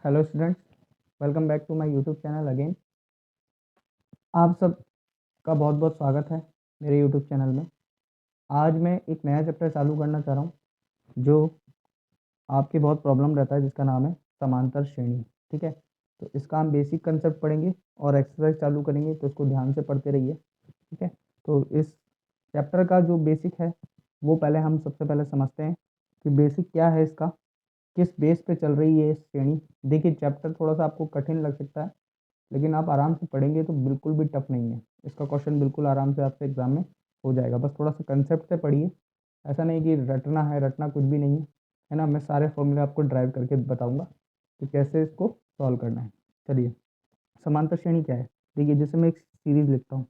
Hello students, welcome back to my YouTube channel again. आप सब का बहुत बहुत स्वागत है मेरे यूट्यूब चैनल में। आज मैं एक नया चैप्टर चालू करना चाह रहा हूँ जो आपके बहुत प्रॉब्लम रहता है, जिसका नाम है समांतर श्रेणी। ठीक है, तो इसका हम बेसिक कंसेप्ट पढ़ेंगे और एक्सरसाइज चालू करेंगे, तो इसको ध्यान से पढ़ते रहिए। ठीक है, तो इस चैप्टर का जो बेसिक है वो पहले हम सबसे पहले समझते हैं कि बेसिक क्या है इसका, किस बेस पे चल रही है ये श्रेणी। देखिए, चैप्टर थोड़ा सा आपको कठिन लग सकता है, लेकिन आप आराम से पढ़ेंगे तो बिल्कुल भी टफ नहीं है। इसका क्वेश्चन बिल्कुल आराम से आपसे एग्जाम में हो जाएगा। बस थोड़ा सा कंसेप्ट से पढ़िए, ऐसा नहीं कि रटना है, रटना कुछ भी नहीं है ना। मैं सारे फॉर्मूले आपको ड्राइव करके बताऊंगा कि कैसे इसको सॉल्व करना है। चलिए, समांतर श्रेणी क्या है। देखिए, जैसे मैं एक सीरीज लिखता हूँ,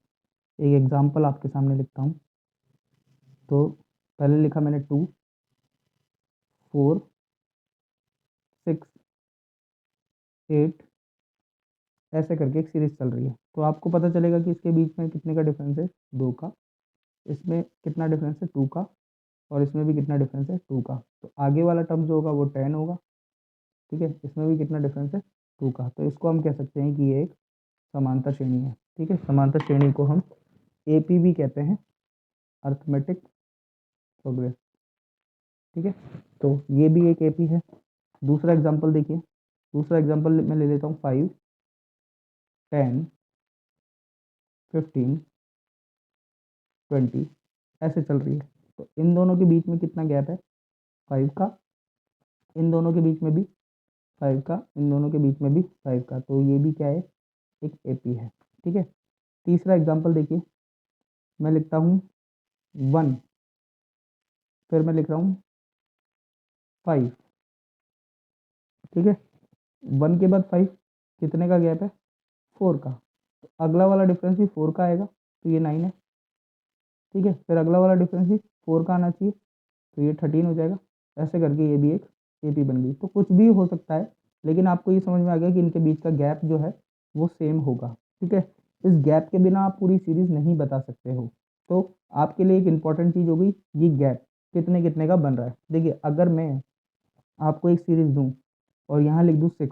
एक एग्जाम्पल आपके सामने लिखता हूँ। तो पहले लिखा मैंने 2, 4, 6, 8, ऐसे करके एक सीरीज चल रही है। तो आपको पता चलेगा कि इसके बीच में कितने का डिफरेंस है, 2 का। इसमें कितना डिफरेंस है, 2 का। और इसमें भी कितना डिफरेंस है, 2 का। तो आगे वाला टर्म जो होगा वो 10 होगा। ठीक है, इसमें भी कितना डिफरेंस है, 2 का। तो इसको हम कह सकते हैं कि ये एक समांतर श्रेणी है। ठीक है, समांतर श्रेणी को हम एपी भी कहते हैं, अर्थमेटिक प्रोग्रेस। ठीक है, तो ये भी एक एपी है। दूसरा एग्जांपल देखिए, दूसरा एग्जांपल मैं ले लेता हूँ 5, 10, 15, 20, ऐसे चल रही है। तो इन दोनों के बीच में कितना गैप है, 5 का। इन दोनों के बीच में भी 5 का, इन दोनों के बीच में भी 5 का। तो ये भी क्या है, एक एपी है। ठीक है, तीसरा एग्जांपल देखिए, मैं लिखता हूँ 1, फिर मैं लिख रहा हूँ 5। ठीक है, 1 के बाद 5, कितने का गैप है, 4 का। तो अगला वाला डिफरेंस भी 4 का आएगा, तो ये 9 है। ठीक है, फिर अगला वाला डिफरेंस भी 4 का आना चाहिए, तो ये 13 हो जाएगा। ऐसे करके ये भी एक एपी बन गई। तो कुछ भी हो सकता है, लेकिन आपको ये समझ में आ गया कि इनके बीच का गैप जो है वो सेम होगा। ठीक है, इस गैप के बिना आप पूरी सीरीज नहीं बता सकते हो। तो आपके लिए एक इंपॉर्टेंट चीज़ हो गई ये गैप कितने कितने का बन रहा है। देखिए, अगर मैं आपको एक सीरीज दूं और यहाँ लिख दूं 6,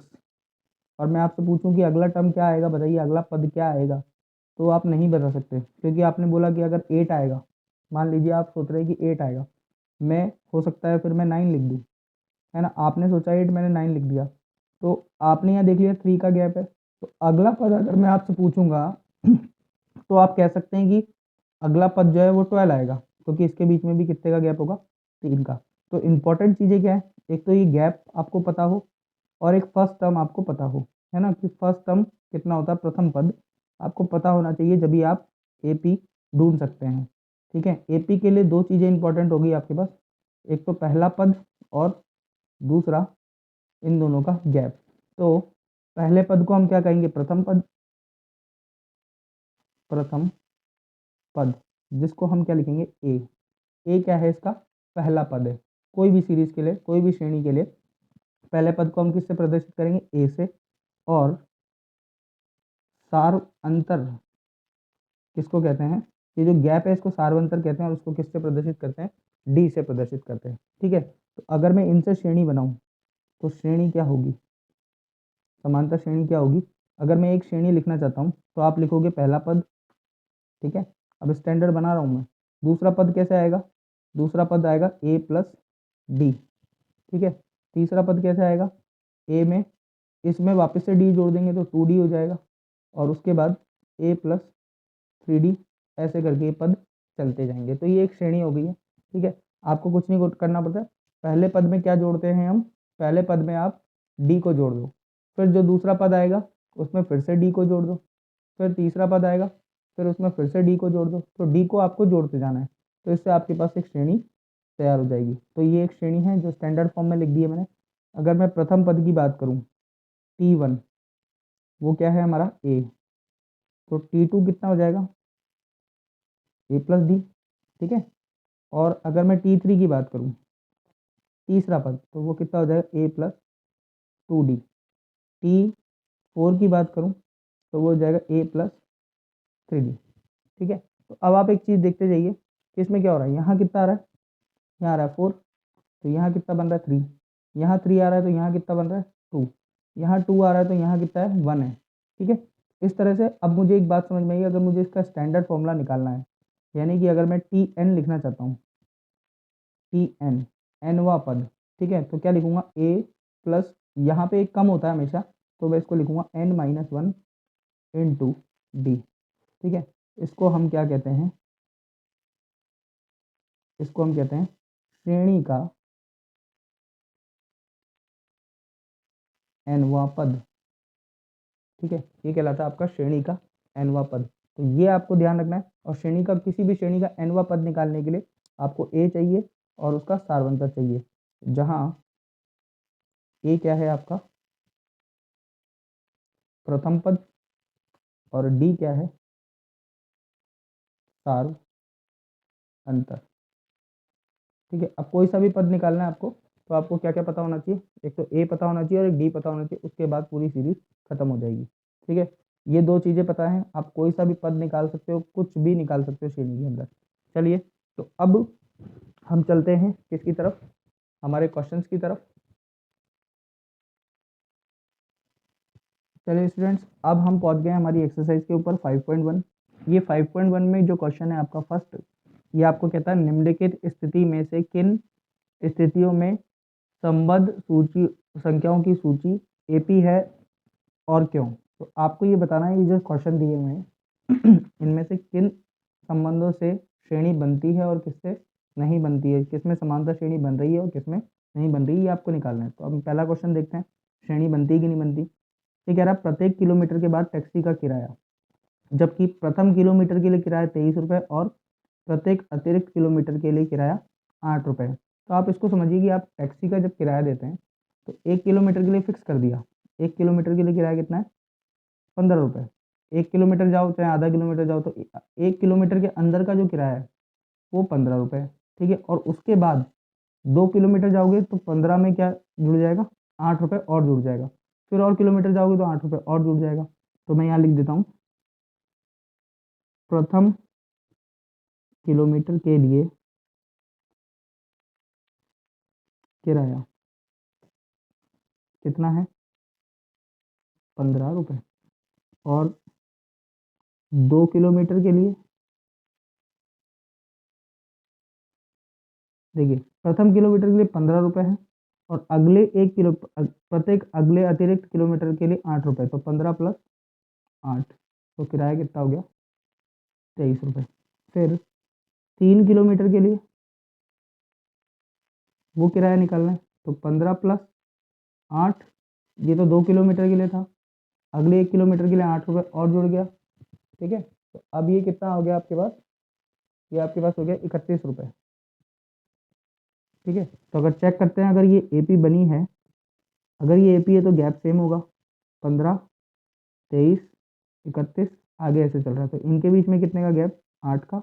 और मैं आपसे पूछूं कि अगला टर्म क्या आएगा, बताइए अगला पद क्या आएगा, तो आप नहीं बता सकते, क्योंकि आपने बोला कि अगर 8 आएगा। मान लीजिए आप सोच रहे हैं कि 8 आएगा, मैं हो सकता है फिर मैं 9 लिख दूं, है ना। आपने सोचा 8, मैंने 9 लिख दिया, तो आपने यहाँ देख लिया 3 का गैप है। तो अगला पद अगर मैं आपसे पूछूंगा तो आप कह सकते हैं कि अगला पद जो है वो 12 आएगा, क्योंकि इसके बीच में भी कितने का गैप होगा, 3 का। तो इंपॉर्टेंट चीज़ें क्या है, एक तो ये गैप आपको पता हो, और एक फर्स्ट टर्म आपको पता हो, है ना, कि फर्स्ट टर्म कितना होता है, प्रथम पद आपको पता होना चाहिए, जब भी आप एपी ढूंढ सकते हैं। ठीक है, एपी के लिए दो चीज़ें इंपॉर्टेंट होगी आपके पास, एक तो पहला पद और दूसरा इन दोनों का गैप। तो पहले पद को हम क्या कहेंगे, प्रथम पद। प्रथम पद, जिसको हम क्या लिखेंगे, ए क्या है, इसका पहला पद है। कोई भी सीरीज के लिए, कोई भी श्रेणी के लिए पहले पद को हम किससे प्रदर्शित करेंगे, ए से। और सार अंतर किसको कहते हैं, ये जो गैप है इसको सार्वंतर कहते हैं, और इसको किससे प्रदर्शित करते हैं, डी से प्रदर्शित करते हैं। ठीक है, तो अगर मैं इनसे श्रेणी बनाऊं तो श्रेणी क्या होगी, समांतर श्रेणी क्या होगी। अगर मैं एक श्रेणी लिखना चाहता हूं तो आप लिखोगे पहला पद। ठीक है, अब स्टैंडर्ड बना रहा हूं मैं। दूसरा पद कैसे आएगा, दूसरा पद आएगा ए प्लस डी। ठीक है, तीसरा पद कैसे आएगा, ए में इसमें वापस से डी जोड़ देंगे तो 2d हो जाएगा, और उसके बाद ए प्लस 3d, ऐसे करके ये पद चलते जाएंगे। तो ये एक श्रेणी हो गई है। ठीक है, आपको कुछ नहीं करना पड़ता है। पहले पद में क्या जोड़ते हैं हम, पहले पद में आप डी को जोड़ दो, फिर जो दूसरा पद आएगा उसमें फिर से डी को जोड़ दो, फिर तीसरा पद आएगा, फिर उसमें फिर से डी को जोड़ दो। तो डी को आपको जोड़ते जाना है, तो इससे आपके पास एक श्रेणी तैयार हो जाएगी। तो ये एक श्रेणी है जो स्टैंडर्ड फॉर्म में लिख दी है मैंने। अगर मैं प्रथम पद की बात करूं, T1, वो क्या है हमारा ए, तो T2 कितना हो जाएगा, ए प्लस डी। ठीक है, और अगर मैं T3 की बात करूं, तीसरा पद, तो वो कितना हो जाएगा, ए प्लस 2d। T4 की बात करूं तो वो हो जाएगा ए प्लस 3d। ठीक है, तो अब आप एक चीज़ देखते जाइए कि इसमें क्या हो रहा है, यहाँ कितना आ रहा है, यहाँ आ रहा है 4, तो यहाँ कितना बन रहा है 3, यहाँ 3 आ रहा है, तो यहाँ कितना बन रहा है 2। यहाँ 2 आ रहा है तो यहाँ कितना है 1 है। ठीक है, इस तरह से अब मुझे एक बात समझ में आई, अगर मुझे इसका स्टैंडर्ड फॉर्मूला निकालना है, यानी कि अगर मैं टी एन लिखना चाहता हूँ, टी एन एनवा पद, ठीक है, तो क्या लिखूंगा ए प्लस, यहाँ पे एक कम होता है हमेशा, तो मैं इसको लिखूंगा n minus one into d. ठीक है, इसको हम क्या कहते हैं, इसको हम कहते हैं श्रेणी का एनवा पद। ठीक है, ये कहलाता है आपका श्रेणी का एनवा पद। तो ये आपको ध्यान रखना है, और श्रेणी का, किसी भी श्रेणी का एनवा पद निकालने के लिए आपको ए चाहिए और उसका सारवंतर चाहिए, जहां ए क्या है आपका प्रथम पद और डी क्या है सार्व अंतर। ठीक है, अब कोई सा भी पद निकालना है आपको, तो आपको क्या क्या पता होना चाहिए, एक तो ए पता होना चाहिए और एक डी पता होना चाहिए, उसके बाद पूरी सीरीज खत्म हो जाएगी। ठीक है, ये दो चीजें पता है, आप कोई सा भी पद निकाल सकते हो, कुछ भी निकाल सकते हो श्रेणी के अंदर। चलिए, तो अब हम चलते हैं किसकी तरफ, हमारे क्वेश्चंस की तरफ। चलिए स्टूडेंट्स, अब हम पहुंच गए हमारी एक्सरसाइज के ऊपर 5.1। ये 5.1 में जो क्वेश्चन है आपका फर्स्ट, ये आपको कहता है निम्नलिखित स्थिति में से किन स्थितियों में संबद्ध सूची संख्याओं की सूची एपी है और क्यों। तो आपको ये बताना है, ये जो क्वेश्चन दिए हुए हैं इनमें से किन संबंधों से श्रेणी बनती है और किससे नहीं बनती है, किसमें समानता श्रेणी बन रही है और किसमें नहीं बन रही है, ये आपको निकालना है। तो अब पहला क्वेश्चन देखते हैं, श्रेणी बनती है कि नहीं बनती। ये कह रहा है प्रत्येक किलोमीटर के बाद टैक्सी का किराया, जबकि प्रथम किलोमीटर के लिए किराया 23 रुपये और प्रत्येक अतिरिक्त किलोमीटर के लिए किराया 8 रुपये। तो आप इसको समझिए कि आप टैक्सी का जब किराया देते हैं तो 1 किलोमीटर के लिए फिक्स कर दिया, 1 किलोमीटर के लिए किराया कितना है 15 रुपये। 1 किलोमीटर जाओ चाहे आधा किलोमीटर जाओ, तो 1 किलोमीटर के अंदर का जो किराया है वो 15 रुपये। ठीक है, और उसके बाद 2 किलोमीटर जाओगे तो 15 में क्या जुड़ जाएगा 8 रुपये और जुड़ जाएगा, फिर और किलोमीटर जाओगे तो 8 रुपये और जुड़ जाएगा। तो मैं यहाँ लिख देता हूँ, प्रथम किलोमीटर के लिए किराया कितना है 15 रुपये, और 2 किलोमीटर के लिए, देखिए प्रथम किलोमीटर के लिए 15 रुपये है, और अगले 1 किलो प्रत्येक अगले अतिरिक्त किलोमीटर के लिए 8 रुपये, तो 15 प्लस 8, तो किराया कितना हो गया 23 रुपये। फिर 3 किलोमीटर के लिए वो किराया निकालना है, तो 15 प्लस 8, ये तो 2 किलोमीटर के लिए था, अगले 1 किलोमीटर के लिए 8 रुपये और जुड़ गया। ठीक है, तो अब ये कितना हो गया आपके पास, ये आपके पास हो गया 31 रुपये। ठीक है, तो अगर चेक करते हैं, अगर ये एपी बनी है, अगर ये एपी है तो गैप सेम होगा, 15, 23, 31, आगे ऐसे चल रहा है, तो इनके बीच में कितने का गैप 8 का,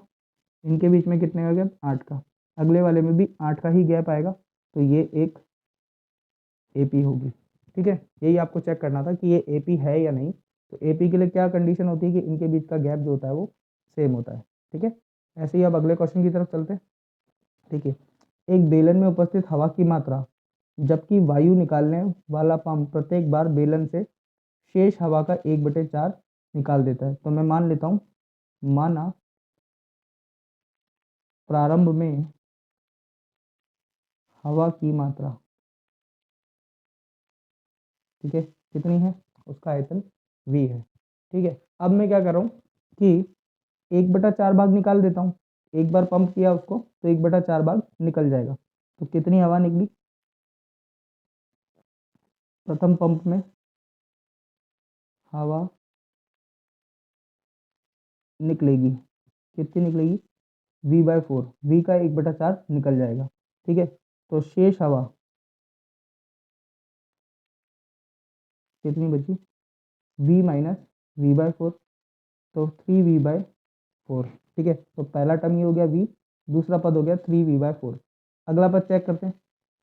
इनके बीच में कितने का गैप 8 का, अगले वाले में भी 8 का ही गैप आएगा, तो ये एक एपी होगी। ठीक है, यही आपको चेक करना था कि ये एपी है या नहीं। तो एपी के लिए क्या कंडीशन होती है कि इनके बीच का गैप जो होता है वो सेम होता है। ठीक है, ऐसे ही अब अगले क्वेश्चन की तरफ चलते हैं। ठीक है, एक बेलन में उपस्थित हवा की मात्रा, जबकि वायु निकालने वाला पंप प्रत्येक बार बेलन से शेष हवा का 1/4 निकाल देता है। तो मैं मान लेता हूँ, माना प्रारंभ में हवा की मात्रा, ठीक है, कितनी है, उसका आयतन v है। ठीक है, अब मैं क्या कर रहा हूँ कि 1/4 भाग निकाल देता हूँ, एक बार पंप किया उसको तो 1/4 भाग निकल जाएगा। तो कितनी हवा निकली प्रथम पंप में, हवा निकलेगी, कितनी निकलेगी v/4, v का 1/4 निकल जाएगा। ठीक है, तो शेष हवा कितनी बची v माइनस v/4, तो 3v/4। ठीक है, तो पहला टर्म ये हो गया v, दूसरा पद हो गया 3v/4। अगला पद चेक करते हैं,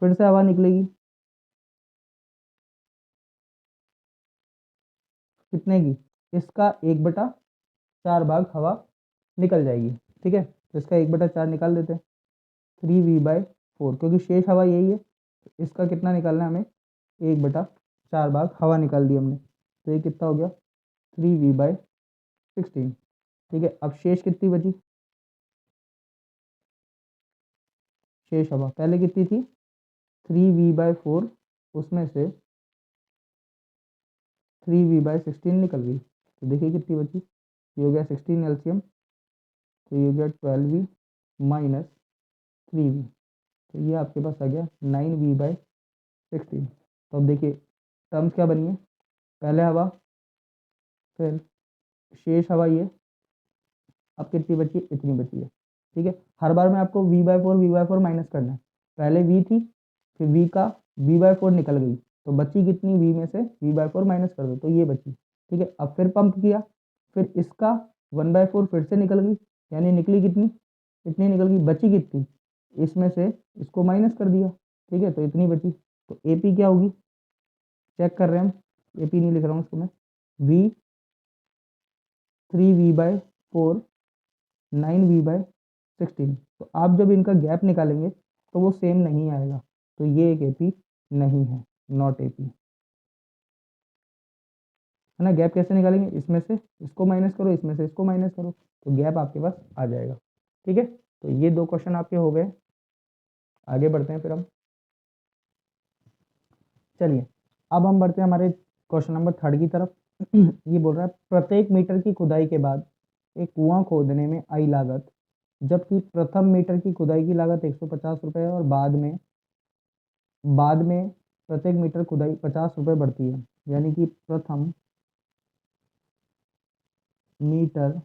फिर से हवा निकलेगी, कितने की, इसका 1/4 भाग हवा निकल जाएगी। ठीक है, तो इसका 1/4 निकाल देते हैं, 3v/4, क्योंकि शेष हवा यही है, तो इसका कितना निकालना है हमें 1/4। 4 भाग हवा निकाल दी हमने, तो ये कितना हो गया 3v/16। ठीक है, अब शेष कितनी बची, शेष हवा पहले कितनी थी 3v/4, उसमें से 3v/16 निकल गई, तो देखिए कितनी बची, ये हो गया 16 एलसीएम, तो ये हो गया 12v माइनस 3v, तो ये आपके पास आ गया 9v/16। तो अब देखिए टर्म्स क्या बनी है, पहले हवा, फिर शेष हवा, ये अब कितनी बची, इतनी बची है। ठीक है, हर बार में आपको v/4 माइनस करना है, पहले v थी, फिर v का v/4 निकल गई, तो बची कितनी, v में से v/4 माइनस कर दो, तो ये बची। ठीक है, अब फिर पंप किया, फिर इसका 1/4 फिर से निकल गई, यानी निकली कितनी, इतनी निकल गई, बची कितनी, इसमें से इसको माइनस कर दिया। ठीक है, तो इतनी बची, तो AP क्या होगी, चेक कर रहे हैं हम, AP नहीं लिख रहा हूँ इसको मैं, v 3v/4 9v/16। तो आप जब इनका गैप निकालेंगे तो वो सेम नहीं आएगा, तो ये एक AP नहीं है, नॉट AP है ना। गैप कैसे निकालेंगे, इसमें से इसको माइनस करो, इसमें से इसको माइनस करो, तो गैप आपके पास आ जाएगा। ठीक है, तो ये 2 क्वेश्चन आपके हो गए। आगे बढ़ते हैं फिर हम, चलिए अब हम बढ़ते हैं हमारे क्वेश्चन नंबर 3 की तरफ। ये बोल रहा है प्रत्येक मीटर की खुदाई के बाद एक कुआं खोदने में आई लागत, जबकि प्रथम मीटर की खुदाई की लागत 150 रुपये है, और बाद में प्रत्येक मीटर खुदाई 50 रुपये बढ़ती है, यानी कि प्रथम मीटर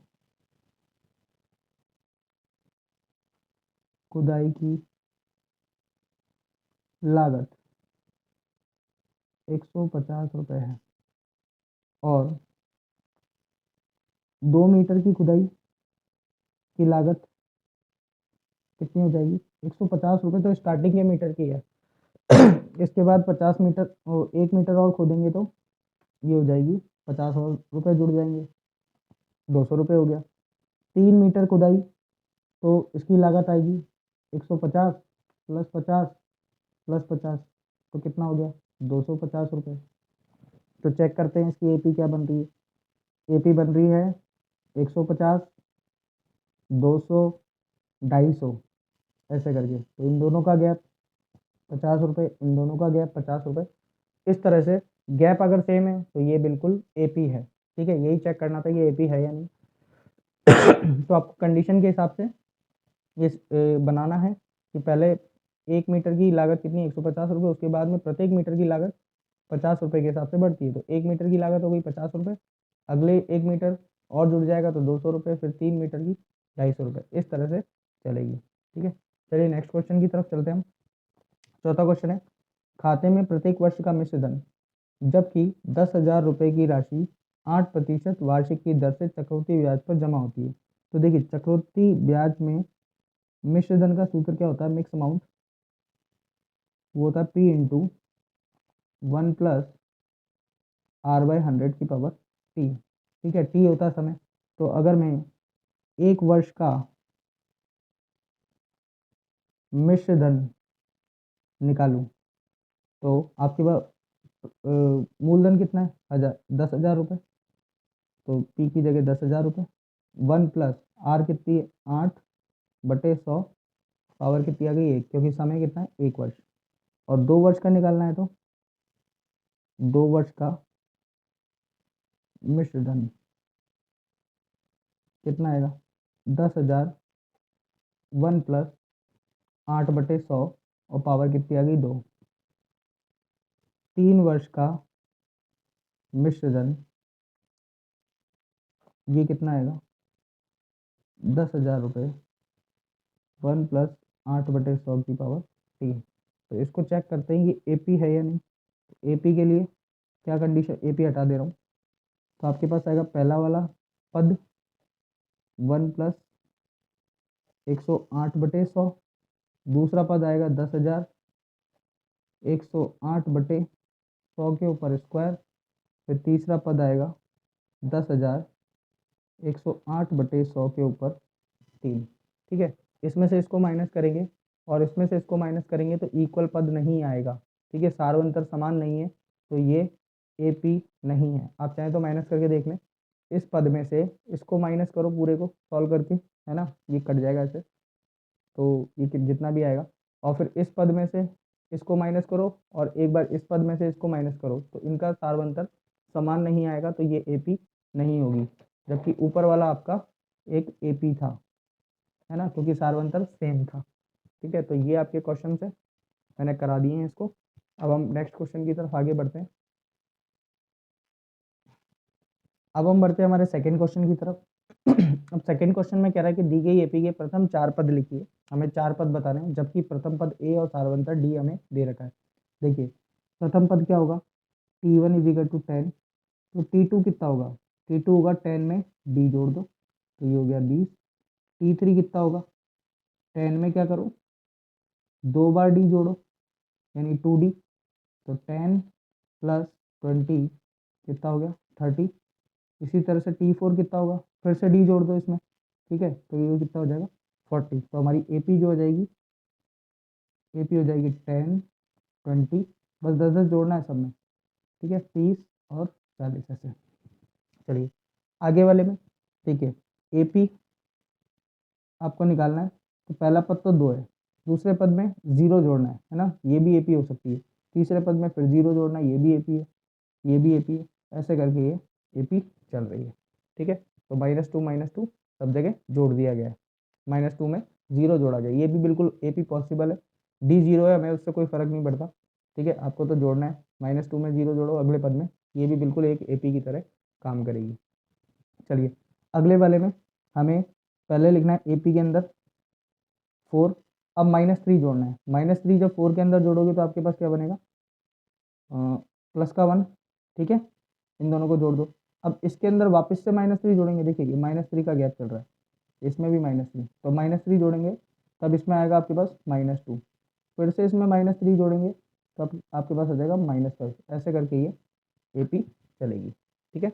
खुदाई की लागत 150 रुपये है, और 2 मीटर की खुदाई की लागत कितनी हो जाएगी, 150 रुपये तो स्टार्टिंग के मीटर की है। इसके बाद 50 मीटर, 1 मीटर और खोदेंगे तो ये हो जाएगी 50 और रुपये जुड़ जाएंगे, 200 रुपये हो गया। 3 मीटर खुदाई, तो इसकी लागत आएगी 150 प्लस 50 प्लस 50, तो कितना हो गया 250 रुपये। तो चेक करते हैं इसकी AP क्या बन रही है, AP बन रही है 150, 200, 250 ऐसे करके, तो इन दोनों का गैप 50 रुपये, इन दोनों का गैप 50 रुपये, इस तरह से गैप अगर सेम है तो ये बिल्कुल AP है। ठीक है, यही चेक करना था ये AP है या नहीं। तो आपको कंडीशन के हिसाब से ये बनाना है कि पहले 1 मीटर की लागत कितनी 150 रुपये, उसके बाद में प्रत्येक मीटर की लागत 50 रुपये के हिसाब से बढ़ती है, तो 1 मीटर की लागत हो गई 50 रुपये, अगले 1 मीटर और जुड़ जाएगा तो 200 रुपये, फिर 3 मीटर की 250 रुपये, इस तरह से चलेगी। ठीक है, चलिए नेक्स्ट क्वेश्चन की तरफ चलते हैं हम। चौथा क्वेश्चन है खाते में प्रत्येक वर्ष का मिश्र धन, जबकि 10,000 रुपये की राशि 8% वार्षिक की दर से चक्रवृद्धि ब्याज पर जमा होती है। तो देखिए चक्रवृद्धि ब्याज में मिश्र धन का सूत्र क्या होता है, मिक्स अमाउंट, वो होता है P इंटू 1 प्लस R/100 की पावर T। ठीक है, T होता है समय, तो अगर मैं 1 वर्ष का मिश्र धन निकालूं तो आपके पास मूलधन कितना है, 10,000 रुपये, तो P की जगह 10,000 रुपये, 1 प्लस R कितनी है 8/100, पावर कितनी आ गई 1, क्योंकि समय कितना है 1 वर्ष, और 2 वर्ष का निकालना है तो 2 वर्ष का मिश्र धन कितना आएगा 10,000, 1 प्लस 8/100, और पावर कितनी आ गई 2। 3 वर्ष का मिश्र धन, ये कितना आएगा 10,000 रुपये, 1 प्लस 8/100 की पावर 3। तो इसको चेक करते हैं ये AP है या नहीं। AP के लिए क्या कंडीशन, AP हटा दे रहा हूँ, तो आपके पास आएगा पहला वाला पद 1 प्लस 108/100, दूसरा पद आएगा 10,000 108/100 के ऊपर स्क्वायर, फिर तीसरा पद आएगा 10,000 108/100 के ऊपर 3। ठीक है, इसमें से इसको माइनस करेंगे और इसमें से इसको माइनस करेंगे तो इक्वल पद नहीं आएगा। ठीक है, सार्वंतर समान नहीं है, तो ये ए पी नहीं है। आप चाहें तो माइनस करके देख लें, इस पद में से इसको माइनस करो पूरे को सॉल्व करके, है ना, ये कट जाएगा ऐसे, तो ये जितना भी आएगा, और फिर इस पद में से इसको माइनस करो और एक बार इस पद में से इसको माइनस करो, तो इनका सारवंतर समान नहीं आएगा, तो ये ए पी नहीं होगी, जबकि ऊपर वाला आपका एक ए पी था, है ना, क्योंकि सारवंतर सेम था। ठीक है, तो ये आपके क्वेश्चन है, मैंने करा दिए हैं इसको। अब हम नेक्स्ट क्वेश्चन की तरफ आगे बढ़ते हैं। अब हम बढ़ते हैं हमारे सेकंड क्वेश्चन की तरफ। अब सेकंड क्वेश्चन में कह रहा है कि दी गई एपी के प्रथम 4 पद लिखिए, हमें 4 पद बताने हैं, जबकि प्रथम पद ए और सारवंतर डी हमें दे रखा है। देखिए प्रथम पद क्या होगा, T1 इज इक्वल टू 10, तो T2 कितना होगा, T2 होगा 10 में डी जोड़ दो, तो ये हो गया 20। T3 कितना होगा, 10 में क्या करो, 2 बार डी जोड़ो, यानी 2D, तो 10 प्लस 20 कितना हो गया 30। इसी तरह से T4 कितना होगा, फिर से डी जोड़ दो इसमें, ठीक है, तो ये कितना हो जाएगा 40। तो हमारी एपी जो हो जाएगी, एपी हो जाएगी 10 20, बस 10 10 जोड़ना है सब में, ठीक है, 30 और 40 ऐसे। चलिए आगे वाले में, ठीक है, एपी आपको निकालना है, तो पहला पद तो 2 है, दूसरे पद में 0 जोड़ना है ना, ये भी एपी हो सकती है, तीसरे पद में फिर 0 जोड़ना है, ये भी एपी है, ये भी एपी है, ऐसे करके ये एपी चल रही है। ठीक है, तो -2 सब जगह जोड़ दिया गया है, -2 में 0 जोड़ा गया, ये भी बिल्कुल एपी पॉसिबल है, डी 0 है, हमें उससे कोई फर्क नहीं पड़ता। ठीक है, आपको तो जोड़ना है, -2 में 0 जोड़ो अगले पद में, ये भी बिल्कुल एक एपी की तरह काम करेगी। चलिए अगले वाले में हमें पहले लिखना है एपी के अंदर 4, अब -3 जोड़ना है, -3 जब 4 के अंदर जोड़ोगे तो आपके पास क्या बनेगा, प्लस का 1, ठीक है, इन दोनों को जोड़ दो। अब इसके अंदर वापस से -3 जोड़ेंगे, देखिए ये -3 का गैप चल रहा है, इसमें भी -3, तो -3 जोड़ेंगे तब इसमें आएगा आपके पास -2, फिर से इसमें -3 जोड़ेंगे तो आपके पास आ जाएगा -5, ऐसे करके ये एपी चलेगी। ठीक है,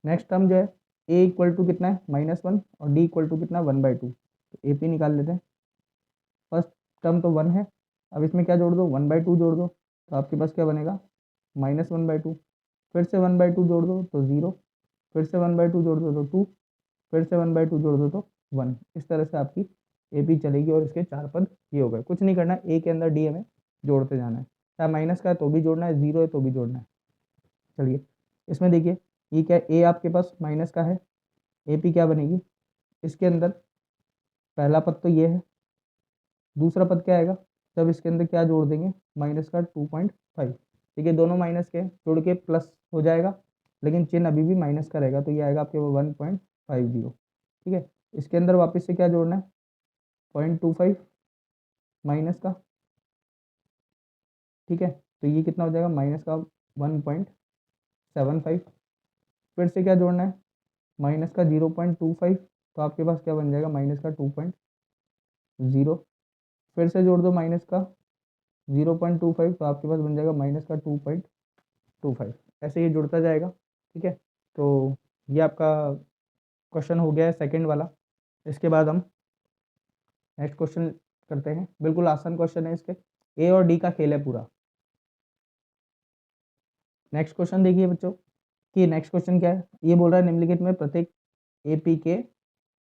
नेक्स्ट टर्म जो है ए इक्वल टू कितना है -1 और डी इक्वल टू कितना 1/2, तो एपी निकाल लेते हैं। फर्स्ट टर्म तो 1 है, अब इसमें क्या जोड़ दो 1/2 जोड़ दो, तो आपके पास क्या बनेगा -1/2, फिर से 1/2 जोड़ दो तो 0, फिर से 1/2 जोड़ दो तो 2, फिर से 1/2 जोड़ दो तो 1, इस तरह से आपकी एपी चलेगी और इसके 4 पद ये हो गए। कुछ नहीं करना है, ए के अंदर डी हमें जोड़ते जाना है, चाहे माइनस का है तो भी जोड़ना है, 0 है तो भी जोड़ना है। चलिए इसमें देखिए ये क्या, ए आपके पास माइनस का है, एपी क्या बनेगी, इसके अंदर पहला पद तो ये है, दूसरा पद क्या आएगा, जब इसके अंदर क्या जोड़ देंगे माइनस का 2.5, ठीक है, दोनों माइनस के जोड़ के प्लस हो जाएगा, लेकिन चिन्ह अभी भी माइनस का रहेगा, तो ये आएगा आपके 1.50। ठीक है, इसके अंदर वापस से क्या जोड़ना है 0.25 माइनस का, ठीक है, तो ये कितना हो जाएगा माइनस का 1.75, फिर से क्या जोड़ना है माइनस का 0.25, तो आपके पास क्या बन जाएगा माइनस का 2.0, फिर से जोड़ दो माइनस का 0.25, तो आपके पास बन जाएगा माइनस का 2.25, ऐसे ये जुड़ता जाएगा। ठीक है, तो ये आपका क्वेश्चन हो गया है सेकंड वाला। इसके बाद हम नेक्स्ट क्वेश्चन करते हैं, बिल्कुल आसान क्वेश्चन है, इसके ए और डी का खेल है पूरा। नेक्स्ट क्वेश्चन देखिए बच्चों, कि नेक्स्ट क्वेश्चन क्या है, ये बोल रहा है निम्नलिखित में प्रत्येक एपी के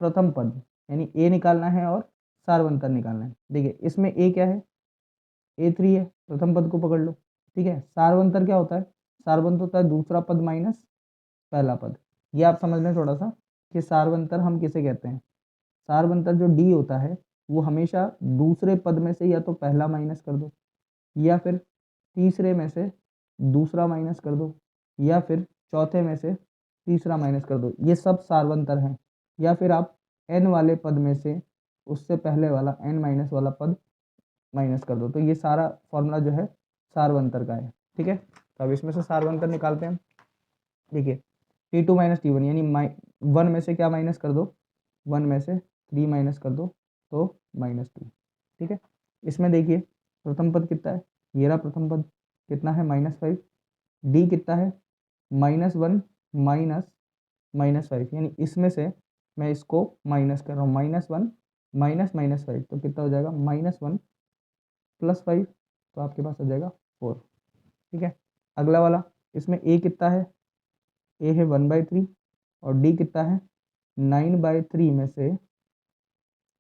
प्रथम पद, यानी ए निकालना है और सारवंतर निकालना है। देखिए इसमें ए क्या है, A3 है, प्रथम पद को पकड़ लो। ठीक है, सारवंतर क्या होता है, सारवंतर होता है दूसरा पद माइनस पहला पद। ये आप समझ लें थोड़ा सा कि सारवंतर हम किसे कहते हैं, सारवंतर जो डी होता है वो हमेशा दूसरे पद में से या तो पहला माइनस कर दो, या फिर तीसरे में से दूसरा माइनस कर दो, या फिर चौथे में से तीसरा माइनस कर दो, ये सब सारवंतर हैं। या फिर आप n वाले पद में से उससे पहले वाला n माइनस वाला पद माइनस कर दो, तो ये सारा फॉर्मूला जो है सारवंतर का है। ठीक है, तो अब इसमें से सारवंतर निकालते हैं। देखिए T2 माइनस T1, यानी 1 में से क्या माइनस कर दो, 1 में से 3 माइनस कर दो तो -2। ठीक है, इसमें देखिए प्रथम पद कितना है, ये रहा प्रथम पद, कितना है -5, डी कितना है -1 माइनस -5, यानी इसमें से मैं इसको माइनस कर रहा हूँ, -1 माइनस -5, तो कितना हो जाएगा -1 +5, तो आपके पास आ जाएगा 4। ठीक है, अगला वाला, इसमें ए कितना है, ए है 1/3 और डी कितना है 9/3 में से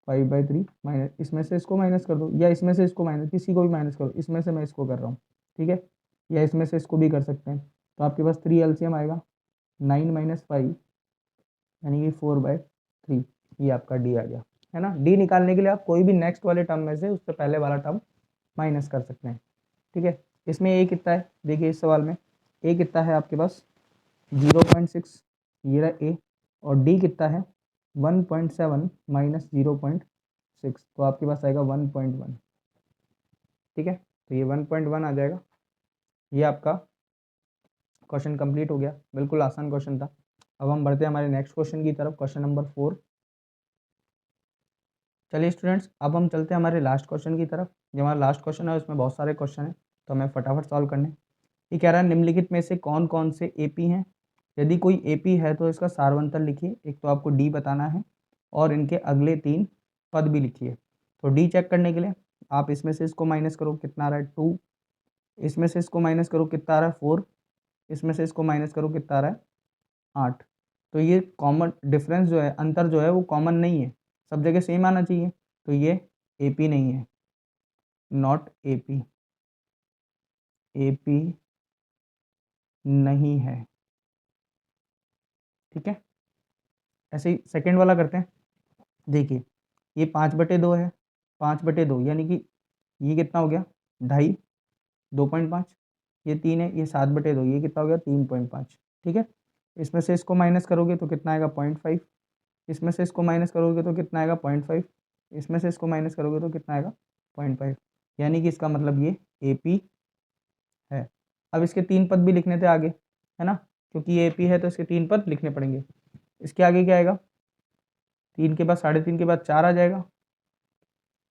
5/3 माइनस, इसमें से इसको माइनस कर दो या इसमें से इसको माइनस, किसी को भी माइनस करो, इसमें से मैं इसको कर रहा हूँ, ठीक है, या इसमें से इसको भी कर सकते हैं। तो आपके पास 3 एलसीएम आएगा, 9 - 5 यानी कि 4/3, ये आपका डी आ गया, है ना। डी निकालने के लिए आप कोई भी नेक्स्ट वाले टर्म में से उससे पहले वाला टर्म माइनस कर सकते हैं, ठीक है। इसमें ए कितना है, देखिए इस सवाल में ए कितना है आपके पास 0.6, ये रहा ए, और डी कितना है 1.7 माइनस 0.6, तो आपके पास आएगा 1.1, ठीक है। तो ये 1.1 आ जाएगा। ये आपका क्वेश्चन कंप्लीट हो गया, बिल्कुल आसान क्वेश्चन था। अब हम बढ़ते हैं हमारे नेक्स्ट क्वेश्चन की तरफ, क्वेश्चन नंबर 4। चलिए स्टूडेंट्स, अब हम चलते हैं हमारे लास्ट क्वेश्चन की तरफ। जो हमारा लास्ट क्वेश्चन है उसमें बहुत सारे क्वेश्चन हैं, तो हमें फटाफट सॉल्व करने। ये कह रहा है निम्नलिखित में से कौन कौन से एपी हैं, यदि कोई एपी है तो इसका सार्वंतर लिखिए। एक तो आपको डी बताना है और इनके अगले 3 पद भी लिखिए। तो डी चेक करने के लिए आप इसमें से इसको माइनस करो, कितना आ रहा है 2, इसमें से इसको माइनस करो, कितना आ रहा है 4, इसमें से इसको माइनस करो, कितना आ रहा है 8। तो ये कॉमन डिफरेंस जो है, अंतर जो है वो कॉमन नहीं है, सब जगह सेम आना चाहिए। तो ये एपी नहीं है, नॉट एपी, एपी नहीं है, ठीक है। ऐसे ही सेकेंड वाला करते हैं। देखिए ये 5/2 है, 5/2 यानी कि ये कितना हो गया 2.5, 2.5, ये 3 है, ये 7/2, ये कितना हो गया 3.5, ठीक है। इसमें से इसको माइनस करोगे तो कितना आएगा 0.5, इसमें से इसको माइनस करोगे तो कितना आएगा 0.5, इसमें से इसको माइनस करोगे तो कितना आएगा 0.5, यानी कि इसका मतलब ये एपी है। अब इसके 3 पद भी लिखने थे आगे, है ना, क्योंकि ये एपी है तो इसके 3 पद लिखने पड़ेंगे। इसके आगे क्या आएगा, 3 के बाद 3.5 के बाद 4 आ जाएगा,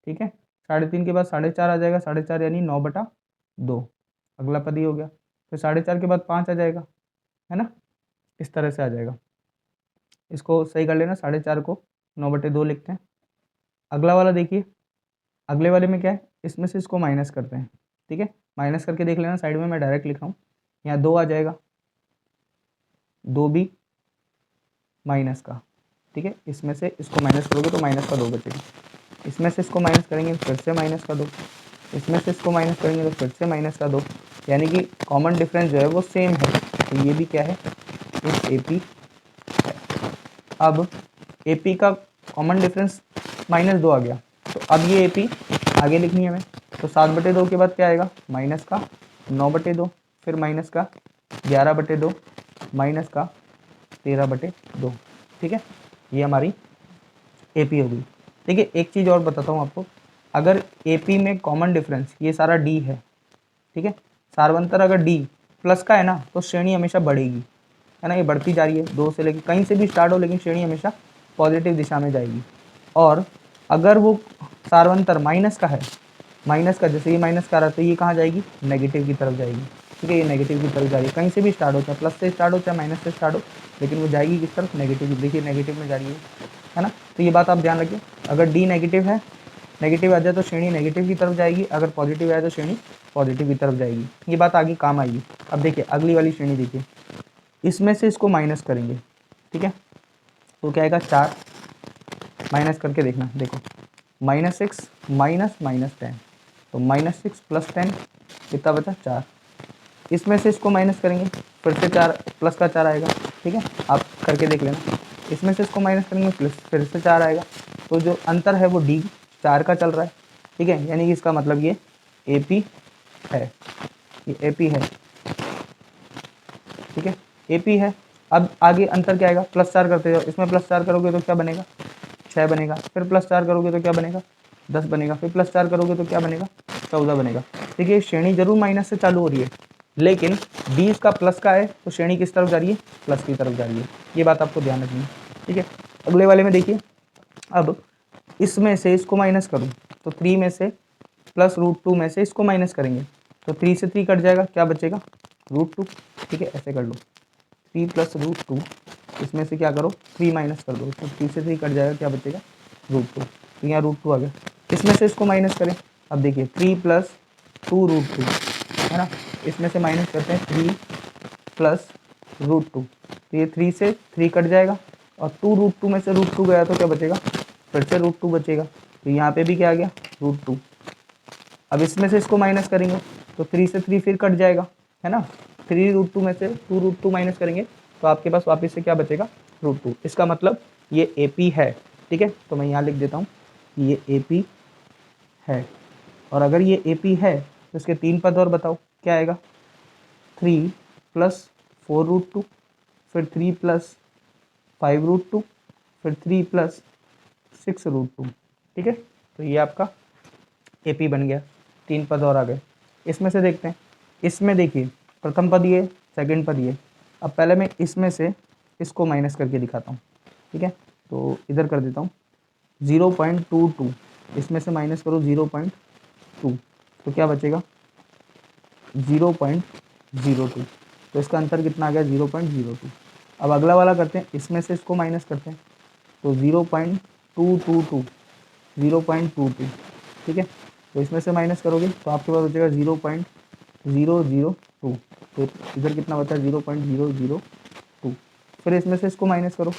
ठीक है। 3.5 के बाद 4.5 आ जाएगा, 4.5 यानी 9/2, अगला पद ही हो गया। फिर 4.5 के बाद 5 आ जाएगा, है ना, इस तरह से आ जाएगा। इसको सही कर लेना, 4.5 को 9/2 लिखते हैं। अगला वाला देखिए, अगले वाले में क्या है, इसमें से इसको माइनस करते हैं, ठीक है। माइनस करके देख लेना, साइड में मैं डायरेक्ट लिख रहा हूँ, यहाँ 2 आ जाएगा, 2 भी माइनस का, ठीक है। इसमें से इसको माइनस करोगे तो माइनस का 2 बचेगा, इसमें से इसको माइनस करेंगे फिर से माइनस का 2, इसमें से इसको माइनस करेंगे तो फिर से माइनस का 2, यानी कि कॉमन डिफरेंस जो है वो सेम है। तो ये भी क्या है, एक एपी है। अब एपी का कॉमन डिफरेंस -2 आ गया, तो अब ये एपी आगे लिखनी है हमें। तो 7/2 के बाद क्या आएगा, माइनस का 9/2, फिर माइनस का 11/2, माइनस का 13/2, ठीक है। ये हमारी एपी हो गई। देखिए एक चीज़ और बताता हूँ आपको, अगर एपी में कॉमन डिफरेंस ये सारा डी है, ठीक है, सार्वंतर अगर डी प्लस का है ना तो श्रेणी हमेशा बढ़ेगी, है ना, ये बढ़ती जा रही है 2 से लेकर कहीं से भी स्टार्ट हो, लेकिन श्रेणी हमेशा पॉजिटिव दिशा में जाएगी। और अगर वो सार्वंतर माइनस का है, माइनस का, जैसे ये माइनस का रहा तो ये कहाँ जाएगी, नेगेटिव की तरफ जाएगी, ठीक है। ये नेगेटिव की तरफ जा रही है, कहीं से भी स्टार्ट हो, चाहे प्लस से स्टार्ट हो चाहे माइनस से स्टार्ट हो, लेकिन वो जाएगी किस तरफ, नेगेटिव। देखिए नेगेटिव में जा रही है ना। तो ये बात आप ध्यान रखिए, अगर डी नेगेटिव है, नेगेटिव आ जाए तो श्रेणी नेगेटिव की तरफ जाएगी, अगर पॉजिटिव आए तो श्रेणी पॉजिटिव की तरफ जाएगी। ये बात आगे काम आएगी। अब देखिए अगली वाली श्रेणी देखिए, इसमें से इसको माइनस करेंगे, ठीक है, तो क्या आएगा 4, माइनस करके देखना, देखो -6 माइनस -10, तो -6 + 10 कितना बचा 4, इसमें से इसको माइनस करेंगे फिर से 4 प्लस का 4 आएगा, ठीक है, आप करके देख लेना। इसमें से इसको माइनस करेंगे प्लस फिर से 4 आएगा, तो जो अंतर है वो डी 4 का चल रहा है, ठीक है, यानी कि इसका मतलब ये एपी है, ये एपी है, ठीक है, एपी है। अब आगे अंतर क्या आएगा, +4 करते जाओ, इसमें +4 करोगे तो क्या बनेगा 6 बनेगा, फिर +4 करोगे तो क्या बनेगा 10 बनेगा, फिर +4 करोगे तो क्या बनेगा 14 बनेगा। देखिए श्रेणी जरूर माइनस से चालू हो रही है, लेकिन डी इसका प्लस का है तो श्रेणी किस तरफ जा रही है, प्लस की तरफ जा रही है। ये बात आपको ध्यान रखनी है, ठीक है। अगले वाले में देखिए, अब इसमें से इसको माइनस करूँ तो 3 में से +√2 में से इसको माइनस करेंगे तो 3 से 3 कट जाएगा, क्या बचेगा √2, ठीक है, ऐसे कर लो 3 + √2, इसमें से क्या करो 3 माइनस कर दो, तो 3 से 3 कट जाएगा, क्या बचेगा √2, तो यहाँ √2 आ गया। इसमें से इसको माइनस करें, अब देखिए 3 + 2√2, है ना, इसमें से माइनस करते हैं 3 प्लस √2, तो ये 3 से 3 कट जाएगा और 2 √2 में से √2 गया तो क्या बचेगा, फिर से √2 बचेगा, तो यहाँ पे भी क्या आ गया √2। अब इसमें से इसको माइनस करेंगे तो 3 से 3 फिर कट जाएगा, है ना, 3 √2 में से 2 √2 माइनस करेंगे तो आपके पास वापस से क्या बचेगा √2। इसका मतलब ये AP है, ठीक है, तो मैं यहाँ लिख देता हूँ कि ये AP है। और अगर ये AP है तो इसके 3 पद और बताओ क्या आएगा, 3 प्लस 4 √2, फिर 3 प्लस 5 √2, फिर 3 प्लस 6 √2, ठीक है, तो ये आपका AP बन गया। 3 पद और आ गए। इसमें से देखते हैं, इसमें देखिए प्रथम पद ये, सेकंड पद ये। अब पहले मैं इसमें से इसको माइनस करके दिखाता हूँ, ठीक है, तो इधर कर देता हूँ 0.22, इसमें से माइनस करो 0.2, तो क्या बचेगा 0.02, तो इसका अंतर कितना आ गया 0.02। अब अगला वाला करते हैं, इसमें से इसको माइनस करते हैं तो 0.222, 0.22, ठीक है, तो इसमें से माइनस करोगे तो आपके पास बचेगा 0.002, तो इधर कितना बचा 0.002। फिर इसमें से इसको माइनस करो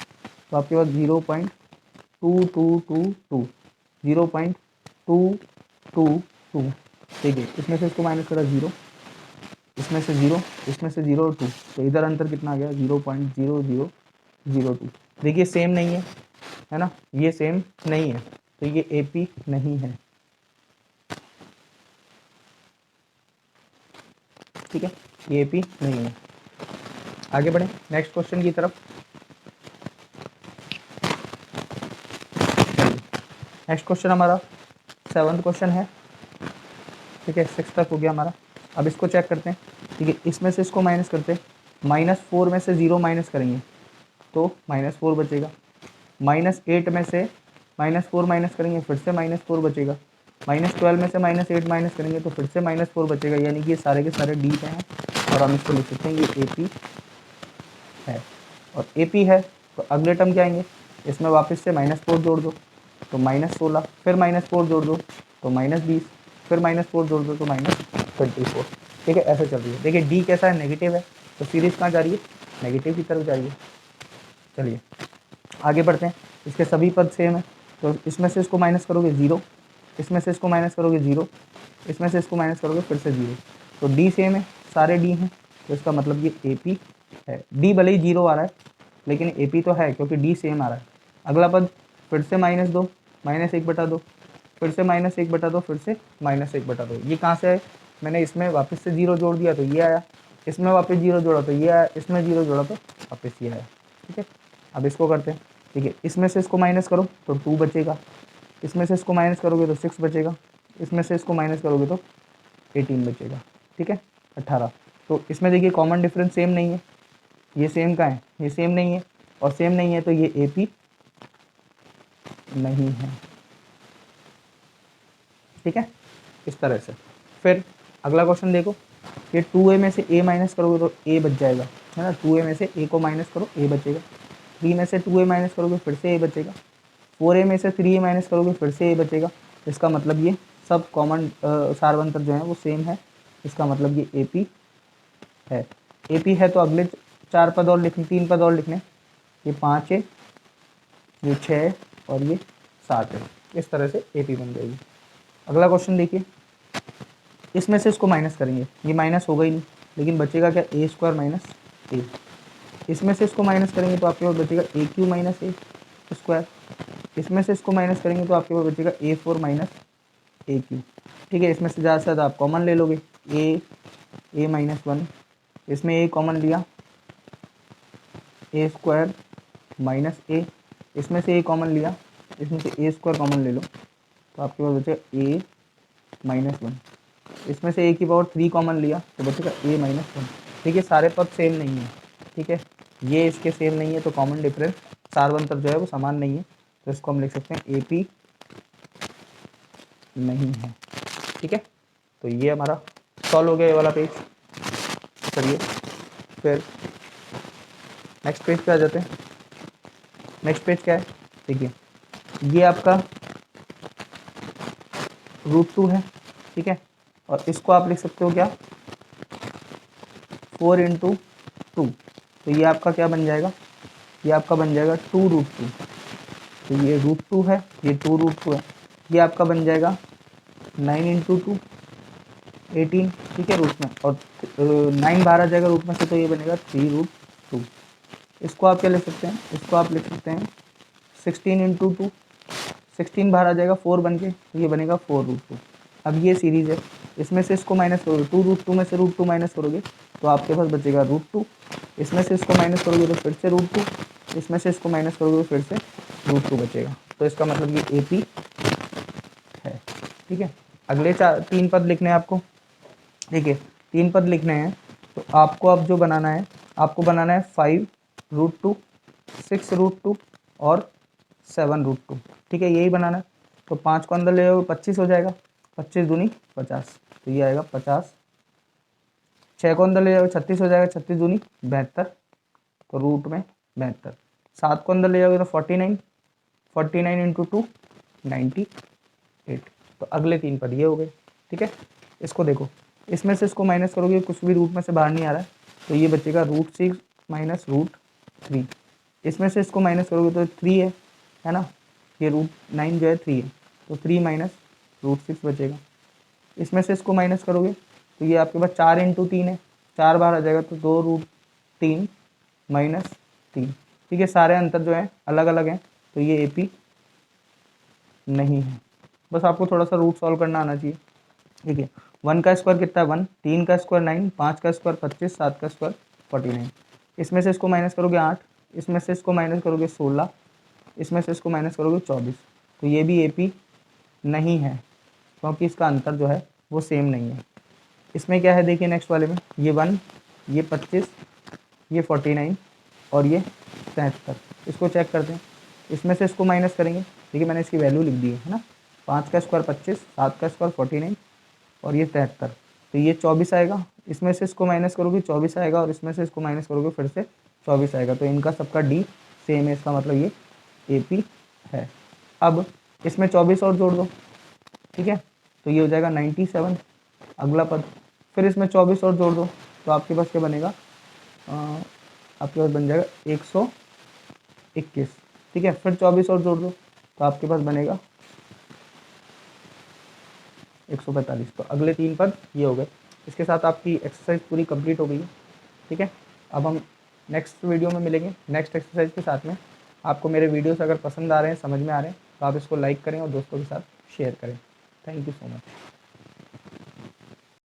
तो आपके पास 0.2222, 0.222, ठीक है, इसमें से इसको माइनस करा 0, इसमें से 0, इसमें से 0.2, तो इधर अंतर कितना आ गया 0.0002। देखिए सेम नहीं है ना, ये सेम नहीं है, तो ये AP नहीं है, ठीक है, ये AP नहीं है। आगे बढ़े नेक्स्ट क्वेश्चन की तरफ। नेक्स्ट क्वेश्चन हमारा 7th क्वेश्चन है, ठीक है, 6 तक हो गया हमारा। अब इसको चेक करते हैं, ठीक है, इसमें से इसको माइनस करते हैं, -4 में से 0 माइनस करेंगे तो -4 बचेगा, -8 में से -4 माइनस करेंगे फिर से -4 बचेगा, -12 में से -8 माइनस करेंगे तो फिर से -4 बचेगा, यानी कि ये सारे के सारे D पे हैं और हम इसको लिख सकते हैं ये AP है। और AP है तो अगले टर्म क्या आएंगे, इसमें वापस से -4 जोड़ दो तो -16, फिर -4 जोड़ दो तो -20, फिर -4 जोड़ दो तो -24, ठीक है, ऐसे चल रही है। देखिए D कैसा है, नेगेटिव है, तो सीरीज कहाँ जा रही है, नेगेटिव की तरफ जा रही है। चलिए आगे बढ़ते हैं, इसके सभी पद सेम है, तो इसमें से इसको माइनस करोगे 0, इसमें से इसको माइनस करोगे 0, इसमें से इसको माइनस करोगे फिर से 0, तो D सेम है, सारे D हैं, तो इसका मतलब ये AP है। D भले ही 0 आ रहा है लेकिन AP तो है क्योंकि D सेम आ रहा है। अगला पद फिर से -2, -1/2, फिर से -1/2, फिर से -1/2, ये कहाँ से है, मैंने इसमें वापस से 0 जोड़ दिया तो ये आया, इसमें वापस 0 जोड़ा तो ये आया, इसमें 0 जोड़ा तो वापस ये आया, ठीक है। अब इसको करते हैं, ठीक है, इसमें से इसको माइनस करो तो 2 बचेगा, इसमें से इसको माइनस करोगे तो 6 बचेगा, इसमें से इसको माइनस करोगे तो 18 बचेगा, ठीक है, 18। तो इसमें देखिए कॉमन डिफरेंस सेम नहीं है, ये सेम का है, ये सेम नहीं है, और सेम नहीं है तो ये AP नहीं है, ठीक है, इस तरह से। फिर अगला क्वेश्चन देखो, ये 2A में से A माइनस करोगे तो A बच जाएगा, है ना, 2A में से A को माइनस करो A बचेगा, 3 में से 2A माइनस करोगे फिर से A बचेगा, 4A में से 3A माइनस करोगे फिर से A बचेगा। इसका मतलब ये सब कॉमन सारवंतर जो है वो सेम है, इसका मतलब ये AP है। AP है तो अगले 4 पद और लिखने, 3 पद और लिखने, ये 5 है, ये 6 है और ये 7 है, इस तरह से AP बन जाएगी। अगला क्वेश्चन देखिए, इसमें से इसको माइनस करेंगे, ये माइनस होगा ही नहीं, लेकिन बचेगा क्या A² - A। इसमें से इसको माइनस करेंगे तो आपके पास बचेगा AQ - A²। इसमें से इसको माइनस करेंगे तो आपके पास बचेगा A4 - AQ, ठीक है। इसमें से ज़्यादा से ज़्यादा आप कॉमन ले लोगे, A -1, इसमें A कॉमन लिया, A² - A, इसमें से A कॉमन लिया, इसमें से A² कॉमन ले लो तो आपके पास बचेगा A -1, इसमें से A की पावर 3 कॉमन लिया तो बचेगा A -1। ठीक है, सारे पद सेम नहीं है, ठीक है, ये इसके सेम नहीं है तो कॉमन डिफरेंस सारवंतर जो है वो समान नहीं है, तो इसको हम लिख सकते हैं AP नहीं है, ठीक है। तो ये हमारा सॉल्व हो गया ये वाला पेज। चलिए फिर नेक्स्ट पेज पे आ जाते हैं। नेक्स्ट पेज क्या है, देखिए ये आपका √2 है, ठीक है, और इसको आप लिख सकते हो क्या 4 इंटू 2, तो ये आपका क्या बन जाएगा, ये आपका बन जाएगा 2√2। तो ये √2 है, ये 2√2 है, ये आपका बन जाएगा 9 इंटू 2 18, ठीक है, रूट में, और 9 बाहर आ जाएगा रूट में से, तो ये बनेगा 3√2। इसको आप क्या लिख सकते हैं, इसको आप लिख सकते हैं 16 इंटू 2, 16 बाहर आ जाएगा 4 बन के, तो ये बनेगा 4√2। अब ये सीरीज है, इसमें से इसको माइनस करोगे, 2√2 में से √2 माइनस करोगे तो आपके पास बचेगा √2, इसमें से इसको माइनस करोगे तो फिर से √2, इसमें से इसको माइनस करोगे तो फिर से √2 बचेगा। तो इसका मतलब ये AP है, ठीक है। अगले 3 पद लिखने हैं आपको, देखिए 3 पद लिखने हैं, तो आपको अब जो बनाना है, आपको बनाना है 5√2, 6√2 और 7√2, ठीक है, यही बनाना है। तो 5 को अंदर ले जाओगे 25 हो जाएगा, 25 दूनी 50, तो ये आएगा 50। 6 को अंदर ले जाओगे 36 हो जाएगा, 36 दूनी 72, तो रूट में 72। 7 को अंदर ले जाओगे तो 49, 49 इंटू 2 98। तो अगले 3 पद ये हो गए, ठीक है। इसको देखो, इसमें से इसको माइनस करोगे, कुछ भी रूट में से बाहर नहीं आ रहा है, तो ये बचेगा √6 माइनस √3। इसमें से इसको माइनस करोगे तो 3 है ना, ये √9 जो है 3 है, तो 3 माइनस √6 बचेगा। इसमें से इसको माइनस करोगे तो ये आपके पास 4 इंटू 3 है, 4 बाहर आ जाएगा, तो 2√3 माइनस 3, ठीक है। सारे अंतर जो है अलग अलग हैं, तो ये AP नहीं है। बस आपको थोड़ा सा रूट सॉल्व करना आना चाहिए, ठीक है। 1 का स्क्वायर कितना है 1, 3 का स्क्वायर 9, 5 का स्क्वायर 25, 7 का स्क्वायर 49। इसमें से इसको माइनस करोगे 8, इसमें से इसको माइनस करोगे 16, इसमें से इसको माइनस करोगे 24, तो ये भी AP नहीं है, क्योंकि इसका अंतर जो है वो सेम नहीं है। इसमें क्या है देखिए, नेक्स्ट वाले में ये 1, ये 25, ये 49 और ये 73, इसको चेक करते हैं। इसमें से इसको माइनस करेंगे, देखिए मैंने इसकी वैल्यू लिख दी है ना, 5 का स्क्वायर 25, 7 का स्क्वायर 49 और ये 73, तो ये 24 आएगा। इसमें से इसको माइनस करोगे 24 आएगा, और इसमें से इसको माइनस करोगे फिर से 24 आएगा, तो इनका सबका D सेम है, इसका मतलब ये AP है। अब इसमें 24 और जोड़ दो, ठीक है, तो ये हो जाएगा 97 अगला पद। फिर इसमें 24 और जोड़ दो, तो आपके पास क्या बनेगा, आपके पास बन जाएगा 121, ठीक है। फिर 24 और जोड़ दो, तो आपके पास बनेगा 145। तो अगले 3 पद ये हो गए। इसके साथ आपकी एक्सरसाइज पूरी कंप्लीट हो गई है, ठीक है। अब हम नेक्स्ट वीडियो में मिलेंगे नेक्स्ट एक्सरसाइज के साथ में। आपको मेरे वीडियोस अगर पसंद आ रहे हैं, समझ में आ रहे हैं, तो आप इसको लाइक करें और दोस्तों के साथ शेयर करें। Thank you so much.